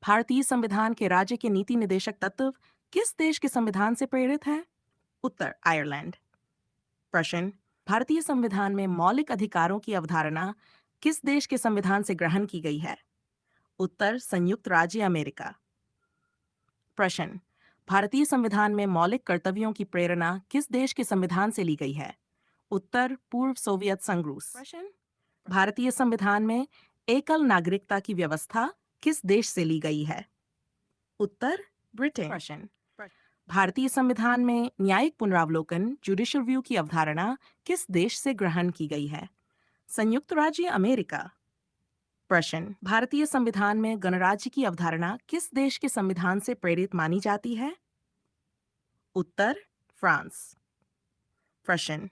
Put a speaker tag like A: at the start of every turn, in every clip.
A: भारतीय संविधान के राज्य के नीति निदेशक तत्व किस देश के संविधान से प्रेरित हैं? उत्तर आयरलैंड। प्रश्न, भारतीय संविधान में मौलिक अधिकारों की अवधारणा किस देश के संविधान से ग्रहण की गई है? उत्तर संयुक्त राज्य अमेरिका। प्रश्न, भारतीय संविधान में मौलिक कर्तव्यों की प्रेरणा किस देश के संविधान से ली गई है? उत्तर पूर्व सोवियत संघ रूस। प्रश्न, भारतीय संविधान में एकल नागरिकता की व्यवस्था किस देश से ली गई है? उत्तर ब्रिटेन। प्रश्न, भारतीय संविधान में न्यायिक पुनरावलोकन जुडिशियल रिव्यू की अवधारणा किस देश से ग्रहण की गई है? संयुक्त राज्य अमेरिका। प्रश्न, भारतीय संविधान में गणराज्य की अवधारणा किस देश के संविधान से प्रेरित मानी जाती है? उत्तर फ्रांस। प्रश्न,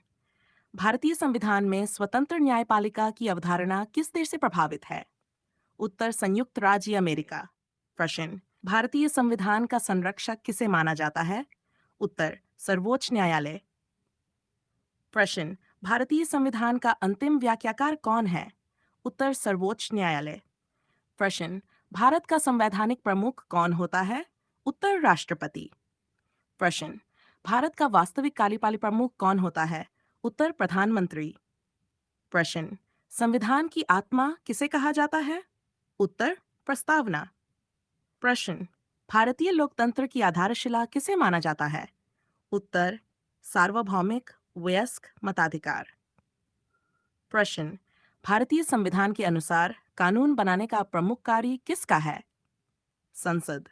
A: भारतीय संविधान में स्वतंत्र न्यायपालिका की अवधारणा किस देश से प्रभावित है? उत्तर संयुक्त राज्य अमेरिका। प्रश्न, भारतीय संविधान का संरक्षक किसे माना जाता है? उत्तर सर्वोच्च न्यायालय। प्रश्न, भारतीय संविधान का अंतिम व्याख्याकार कौन है? उत्तर सर्वोच्च न्यायालय। प्रश्न, भारत का संवैधानिक प्रमुख कौन होता है? उत्तर राष्ट्रपति। प्रश्न, भारत का वास्तविक कार्यपालिक प्रमुख कौन होता है? उत्तर प्रधानमंत्री। प्रश्न, संविधान की आत्मा किसे कहा जाता है? उत्तर प्रस्तावना। प्रश्न, भारतीय लोकतंत्र की आधारशिला किसे माना जाता है? उत्तर सार्वभौमिक वयस्क मताधिकार। प्रश्न, भारतीय संविधान के अनुसार कानून बनाने का प्रमुख कार्य किसका है? संसद।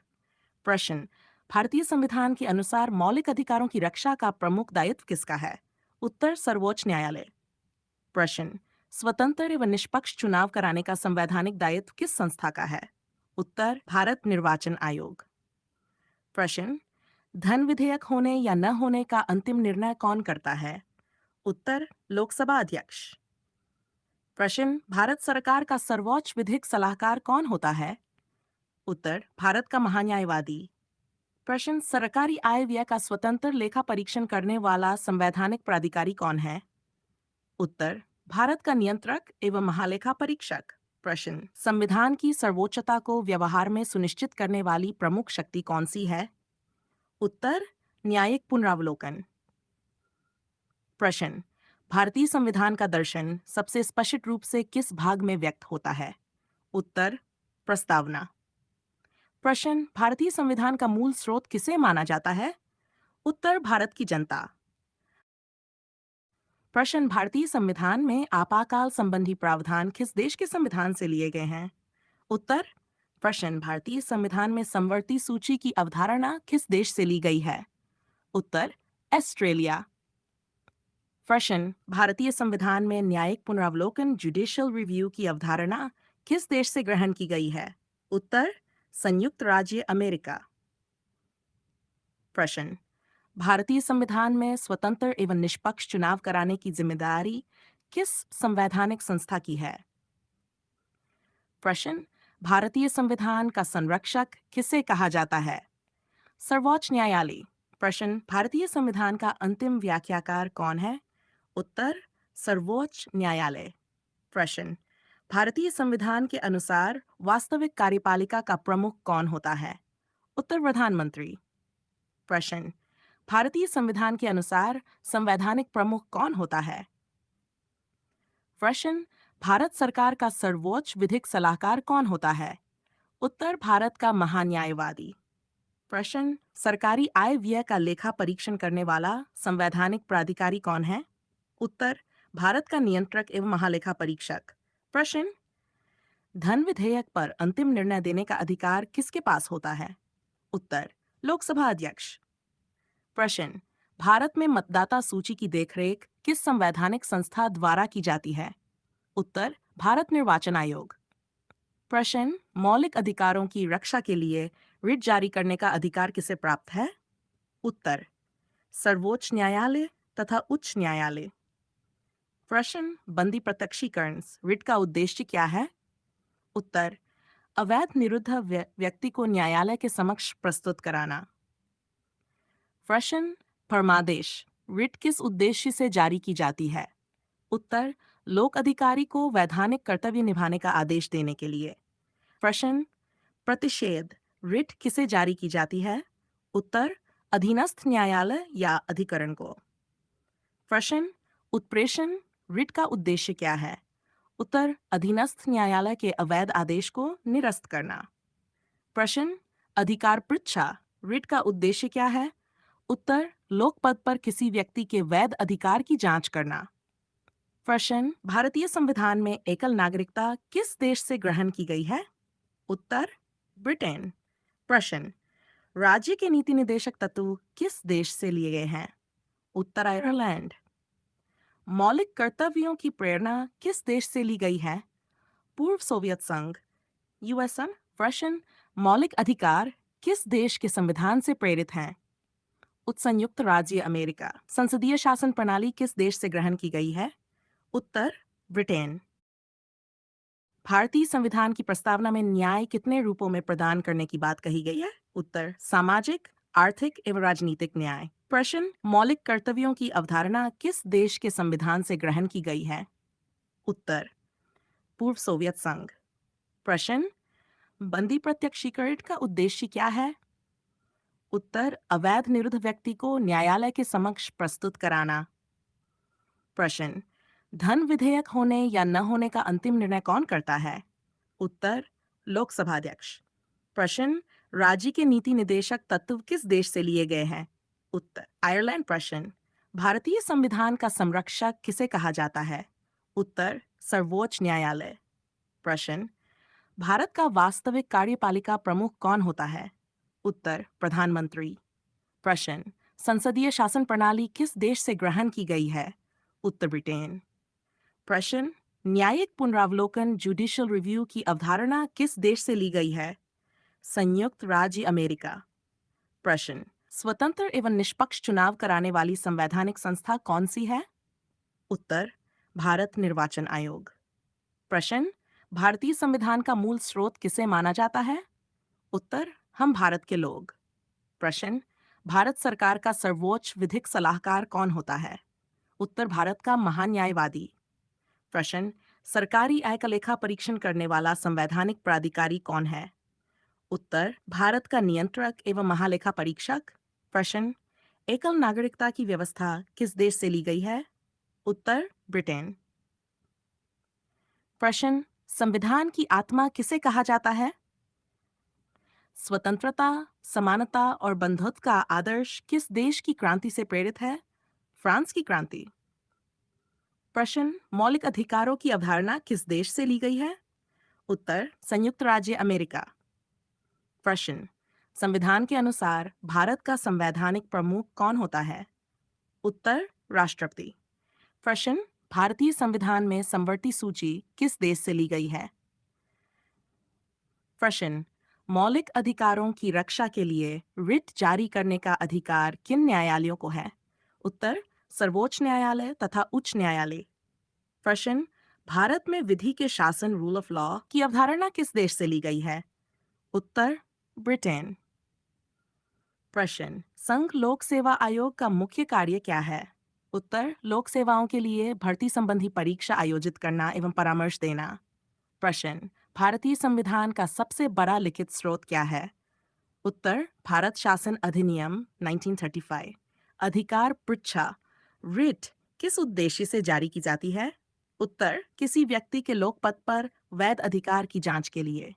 A: प्रश्न, भारतीय संविधान के अनुसार मौलिक अधिकारों की रक्षा का प्रमुख दायित्व किसका है? उत्तर सर्वोच्च न्यायालय। प्रश्न, स्वतंत्र एवं निष्पक्ष चुनाव कराने का संवैधानिक दायित्व किस संस्था का है? उत्तर भारत निर्वाचन आयोग। प्रश्न, धन विधेयक होने या न होने का अंतिम निर्णय कौन करता है? उत्तर लोकसभा अध्यक्ष। प्रश्न, भारत सरकार का सर्वोच्च विधिक सलाहकार कौन होता है? उत्तर भारत का महान्यायवादी। प्रश्न, सरकारी आय व्यय का स्वतंत्र लेखा परीक्षण करने वाला संवैधानिक प्राधिकारी कौन है? उत्तर भारत का नियंत्रक एवं महालेखा परीक्षक। प्रश्न, संविधान की सर्वोच्चता को व्यवहार में सुनिश्चित करने वाली प्रमुख शक्ति कौन सी है? उत्तर न्यायिक पुनरावलोकन। प्रश्न, भारतीय संविधान का दर्शन सबसे स्पष्ट रूप से किस भाग में व्यक्त होता है? उत्तर प्रस्तावना। प्रश्न, भारतीय संविधान का मूल स्रोत किसे माना जाता है? उत्तर भारत की जनता। प्रश्न, भारतीय संविधान में आपातकाल संबंधी प्रावधान किस देश के संविधान से लिए गए हैं? उत्तर प्रश्न, भारतीय संविधान में समवर्ती सूची की अवधारणा किस देश से ली गई है? उत्तर ऑस्ट्रेलिया। प्रश्न, भारतीय संविधान में न्यायिक पुनरावलोकन जुडिशियल रिव्यू की अवधारणा किस देश से ग्रहण की गई है? उत्तर संयुक्त राज्य अमेरिका। प्रश्न, भारतीय संविधान में स्वतंत्र एवं निष्पक्ष चुनाव कराने की जिम्मेदारी किस संवैधानिक संस्था की है? प्रश्न, भारतीय संविधान का संरक्षक किसे कहा जाता है? सर्वोच्च न्यायालय। प्रश्न, भारतीय संविधान का अंतिम व्याख्याकार कौन है? उत्तर सर्वोच्च न्यायालय। प्रश्न, भारतीय संविधान के अनुसार वास्तविक कार्यपालिका का प्रमुख कौन होता है? उत्तर प्रधानमंत्री। प्रश्न, भारतीय संविधान के अनुसार संवैधानिक प्रमुख कौन होता है? प्रश्न, भारत सरकार का सर्वोच्च विधिक सलाहकार कौन होता है? उत्तर भारत का महान्यायवादी। प्रश्न, सरकारी आय व्यय का लेखा परीक्षण करने वाला संवैधानिक प्राधिकारी कौन है? उत्तर भारत का नियंत्रक एवं महालेखा परीक्षक। प्रश्न, धन विधेयक पर अंतिम निर्णय देने का अधिकार किसके पास होता है? उत्तर लोकसभा अध्यक्ष। प्रश्न, भारत में मतदाता सूची की देखरेख किस संवैधानिक संस्था द्वारा की जाती है? उत्तर भारत निर्वाचन आयोग। प्रश्न, मौलिक अधिकारों की रक्षा के लिए रिट जारी करने का अधिकार किसे प्राप्त है? उत्तर सर्वोच्च न्यायालय तथा उच्च न्यायालय। प्रश्न, बंदी प्रत्यक्षीकरण रिट का उद्देश्य क्या है? उत्तर अवैध निरुद्ध व्यक्ति को न्यायालय के समक्ष प्रस्तुत कराना। प्रश्न, फरमादेश रिट किस उद्देश्य से जारी की जाती है? उत्तर लोक अधिकारी को वैधानिक कर्तव्य निभाने का आदेश देने के लिए। प्रश्न, प्रतिषेध रिट किसे जारी की जाती है? उत्तर अधीनस्थ न्यायालय या अधिकरण को। प्रश्न उत्प्रेषण रिट का उद्देश्य क्या है? उत्तर अधीनस्थ न्यायालय के अवैध आदेश को निरस्त करना। प्रश्न अधिकार पृच्छा रिट का उद्देश्य क्या है? उत्तर लोकपद पर किसी व्यक्ति के वैध अधिकार की जांच करना। प्रश्न भारतीय संविधान में एकल नागरिकता किस देश से ग्रहण की गई है? उत्तर ब्रिटेन। प्रश्न राज्य के नीति निदेशक तत्व किस देश से लिए गए हैं? उत्तर आयरलैंड। मौलिक कर्तव्यों की प्रेरणा किस देश से ली गई है? पूर्व सोवियत संघ यूएसए। प्रश्न मौलिक अधिकार किस देश के संविधान से प्रेरित हैं? संयुक्त राज्य अमेरिका। संसदीय शासन प्रणाली किस देश से ग्रहण की गई है? उत्तर ब्रिटेन। भारतीय संविधान की प्रस्तावना में न्याय कितने रूपों में प्रदान करने की बात कही गई है? उत्तर सामाजिक, आर्थिक एवं राजनीतिक न्याय। प्रश्न मौलिक कर्तव्यों की अवधारणा किस देश के संविधान से ग्रहण की गई है? उत्तर पूर्व सोवियत संघ। प्रश्न बंदी प्रत्यक्षीकरण का उद्देश्य क्या है? उत्तर अवैध निरुद्ध व्यक्ति को न्यायालय के समक्ष प्रस्तुत कराना। प्रश्न धन विधेयक होने या न होने का अंतिम निर्णय कौन करता है? उत्तर लोकसभा अध्यक्ष। प्रश्न राज्य के नीति निदेशक तत्व किस देश से लिए गए हैं? उत्तर आयरलैंड। प्रश्न भारतीय संविधान का संरक्षक किसे कहा जाता है? उत्तर सर्वोच्च न्यायालय। प्रश्न भारत का वास्तविक कार्यपालिका प्रमुख कौन होता है? उत्तर प्रधानमंत्री। प्रश्न संसदीय शासन प्रणाली किस देश से ग्रहण की गई है? उत्तर ब्रिटेन। प्रश्न न्यायिक पुनरावलोकन जुडिशियल रिव्यू की अवधारणा किस देश से ली गई है? संयुक्त राज्य अमेरिका। प्रश्न स्वतंत्र एवं निष्पक्ष चुनाव कराने वाली संवैधानिक संस्था कौन सी है? उत्तर भारत निर्वाचन आयोग। प्रश्न भारतीय संविधान का मूल स्रोत किसे माना जाता है? उत्तर हम भारत के लोग। प्रश्न भारत सरकार का सर्वोच्च विधिक सलाहकार कौन होता है? उत्तर भारत का महान्यायवादी। प्रश्न सरकारी आय का लेखा परीक्षण करने वाला संवैधानिक प्राधिकारी कौन है? उत्तर भारत का नियंत्रक एवं महालेखा परीक्षक। प्रश्न एकल नागरिकता की व्यवस्था किस देश से ली गई है? उत्तर ब्रिटेन। प्रश्न संविधान की आत्मा किसे कहा जाता है? स्वतंत्रता, समानता और बंधुत्व का आदर्श किस देश की क्रांति से प्रेरित है? फ्रांस की क्रांति। प्रश्न मौलिक अधिकारों की अवधारणा किस देश से ली गई है? उत्तर संयुक्त राज्य अमेरिका। प्रश्न संविधान के अनुसार भारत का संवैधानिक प्रमुख कौन होता है? उत्तर राष्ट्रपति। प्रश्न भारतीय संविधान में समवर्ती सूची किस देश से ली गई है? प्रश्न मौलिक अधिकारों की रक्षा के लिए रिट जारी करने का अधिकार किन न्यायालयों को है? उत्तर सर्वोच्च न्यायालय तथा उच्च न्यायालय। प्रश्न भारत में विधि के शासन रूल ऑफ लॉ की अवधारणा किस देश से ली गई है? उत्तर ब्रिटेन। प्रश्न संघ लोक सेवा आयोग का मुख्य कार्य क्या है? उत्तर लोक सेवाओं के लिए भर्ती संबंधी परीक्षा आयोजित करना एवं परामर्श देना। प्रश्न भारतीय संविधान का सबसे बड़ा लिखित स्रोत क्या है? उत्तर भारत शासन अधिनियम 1935। अधिकार पृच्छा रिट किस उद्देश्य से जारी की जाती है? उत्तर किसी व्यक्ति के लोकपद पर वैध अधिकार की जांच के लिए।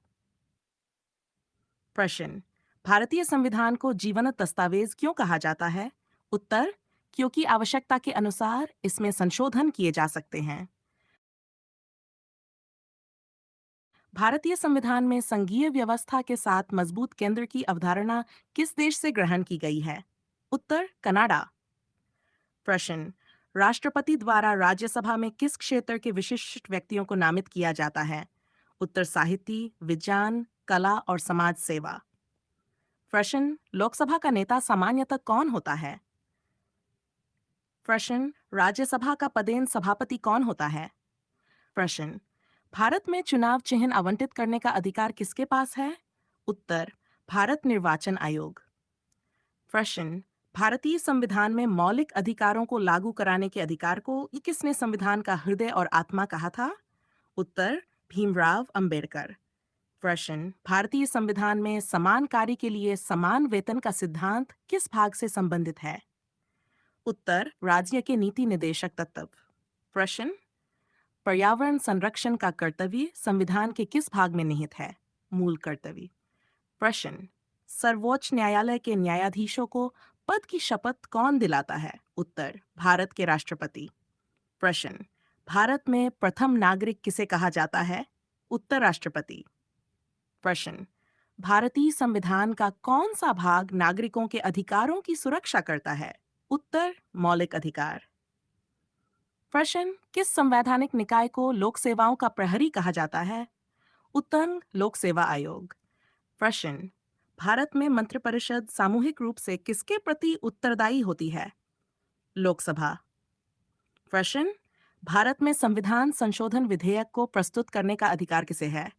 A: प्रश्न भारतीय संविधान को जीवंत दस्तावेज क्यों कहा जाता है? उत्तर क्योंकि आवश्यकता के अनुसार इसमें संशोधन किए जा सकते हैं। भारतीय संविधान में संघीय व्यवस्था के साथ मजबूत केंद्र की अवधारणा किस देश से ग्रहण की गई है? उत्तर कनाडा। प्रश्न राष्ट्रपति द्वारा राज्यसभा में किस क्षेत्र के विशिष्ट व्यक्तियों को नामित किया जाता है? उत्तर साहित्य, विज्ञान, कला और समाज सेवा। प्रश्न लोकसभा का नेता सामान्यतः कौन होता है? प्रश्न राज्यसभा का पदेन सभापति कौन होता है? प्रश्न भारत में चुनाव चिन्ह आवंटित करने का अधिकार किसके पास है? उत्तर भारत निर्वाचन आयोग। प्रश्न भारतीय संविधान में मौलिक अधिकारों को लागू कराने के अधिकार को किसने संविधान का हृदय और आत्मा कहा था? उत्तर भीमराव अंबेडकर। प्रश्न, भारतीय संविधान में समान कार्य के लिए समान वेतन का सिद्धांत किस भाग से संबंधित है? उत्तर, राज्य के नीति निर्देशक तत्व। प्रश्न, पर्यावरण संरक्षण का कर्तव्य संविधान के किस भाग में निहित है? मूल कर्तव्य। प्रश्न, सर्वोच्च न्यायालय के न्यायाधीशों को पद की शपथ कौन दिलाता है? उत्तर, भारत के राष्ट्रपति। प्रश्न, भारत में प्रथम नागरिक किसे कहा जाता है? उत्तर, राष्ट्रपति। प्रश्न, भारतीय संविधान का कौन सा भाग नागरिकों के अधिकारों की सुरक्षा करता है? उत्तर, मौलिक अधिकार। प्रश्न, किस संवैधानिक निकाय को लोक सेवाओं का प्रहरी कहा जाता है? उत्तर, लोक सेवा आयोग। प्रश्न, भारत में मंत्रिपरिषद सामूहिक रूप से किसके प्रति उत्तरदायी होती है? लोकसभा। प्रश्न, भारत में संविधान संशोधन विधेयक को प्रस्तुत करने का अधिकार किसे है?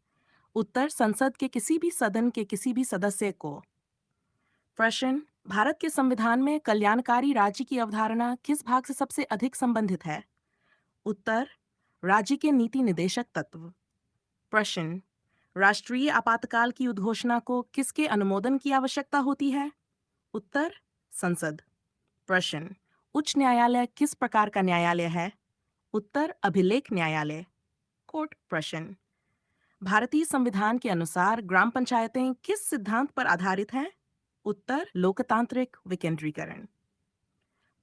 A: उत्तर, संसद के किसी भी सदन के किसी भी सदस्य को। प्रश्न, भारत के संविधान में कल्याणकारी राज्य की अवधारणा किस भाग से सबसे अधिक संबंधित है? उत्तर, राज्य के नीति निदेशक तत्व। प्रश्न, राष्ट्रीय आपातकाल की उद्घोषणा को किसके अनुमोदन की आवश्यकता होती है? उत्तर, संसद। प्रश्न, उच्च न्यायालय किस प्रकार का न्यायालय है? उत्तर, अभिलेख न्यायालय, कोर्ट। प्रश्न, भारतीय संविधान के अनुसार ग्राम पंचायतें किस सिद्धांत पर आधारित हैं? उत्तर, लोकतांत्रिक विकेंद्रीकरण।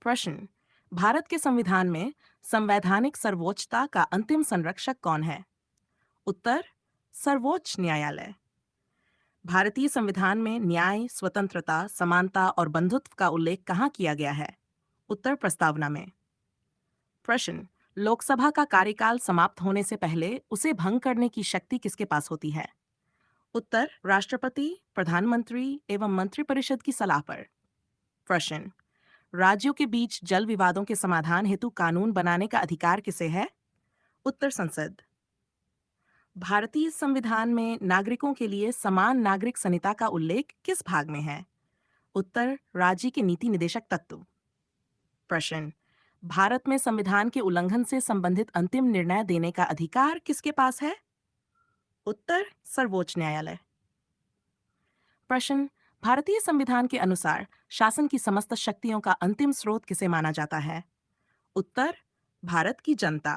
A: प्रश्न, भारत के संविधान में संवैधानिक सर्वोच्चता का अंतिम संरक्षक कौन है? उत्तर, सर्वोच्च न्यायालय। भारतीय संविधान में न्याय, स्वतंत्रता, समानता और बंधुत्व का उल्लेख कहाँ किया गया है? उत्तर, प्रस्तावना में। प्रश्न, लोकसभा का कार्यकाल समाप्त होने से पहले उसे भंग करने की शक्ति किसके पास होती है? उत्तर, राष्ट्रपति, प्रधानमंत्री एवं मंत्रिपरिषद की सलाह पर। प्रश्न, राज्यों के बीच जल विवादों के समाधान हेतु कानून बनाने का अधिकार किसे है? उत्तर, संसद। भारतीय संविधान में नागरिकों के लिए समान नागरिक संहिता का उल्लेख किस भाग में है? उत्तर, राज्य के नीति निदेशक तत्व। प्रश्न, भारत में संविधान के उल्लंघन से संबंधित अंतिम निर्णय देने का अधिकार किसके पास है? उत्तर, सर्वोच्च न्यायालय। प्रश्न, भारतीय संविधान के अनुसार शासन की समस्त शक्तियों का अंतिम स्रोत किसे माना जाता है? उत्तर, भारत की जनता।